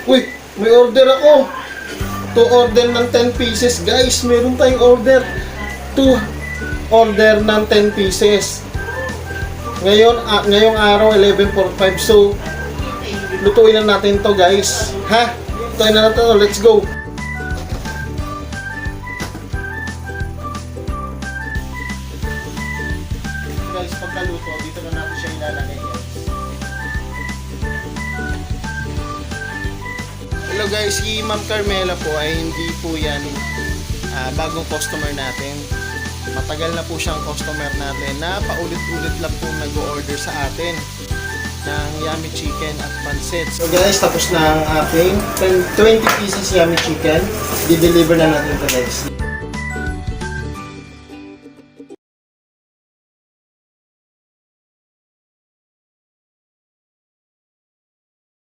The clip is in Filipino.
Uy, may order ako. To order ng 10 pieces, guys. Meron tayong order. To order ng 10 pieces. Ngayong araw, 11:45. So, lutuin na natin to, guys. Ha? Lutuin na natin to. Let's go. Guys, pagkaluto, dito na natin siya ilalagay, guys. Hello guys, si Ma'am Carmela po ay hindi po yan bagong customer natin. Matagal na po siyang customer natin na paulit-ulit lang po nag-order sa atin ng yummy chicken at pancit. So guys, tapos na ang ating 20 pieces yummy chicken. Di-deliver na natin ito, guys.